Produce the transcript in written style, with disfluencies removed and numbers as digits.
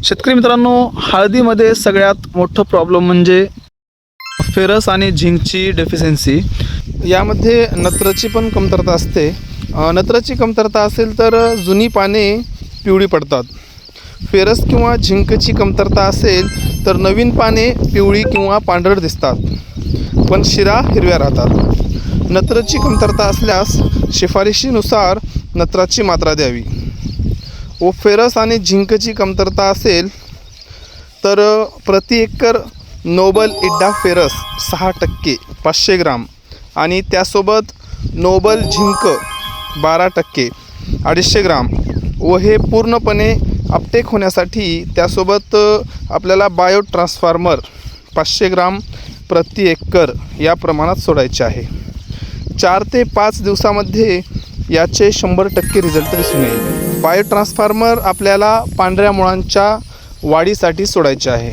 शेतकरी मित्रांनो, हळदीमध्ये सगळ्यात मोठं प्रॉब्लेम म्हणजे फेरस आणि झिंकची डेफिशियन्सी. यामध्ये नत्राची पण कमतरता असते. नत्राची कमतरता असेल तर जुनी पाने पिवळी पडतात. फेरस किंवा झिंकची कमतरता असेल तर नवीन पाने पिवळी किंवा पांढरट दिसतात, पण शिरा हिरव्या राहतात. नत्राची कमतरता असल्यास शिफारशीनुसार नत्राची मात्रा द्यावी. व फेरस आणि झिंकची कमतरता असेल तर प्रति एकर नोबल इड्डा फेरस 6% 500 ग्राम आणि त्यासोबत नोबल झिंक 12% 250 ग्राम व हे पूर्णपणे अपटेक होण्यासाठी त्यासोबत आपल्याला बायो ट्रान्सफॉर्मर 500 ग्राम प्रति एकर या प्रमाणात सोडायचे आहे. 4 ते 5 दिवसामध्ये याचे 100% रिझल्ट दिसून येईल. बायो ट्रान्सफॉर्मर आपल्याला पांढऱ्या मुळांच्या वाढीसाठी सोडायचे आहे.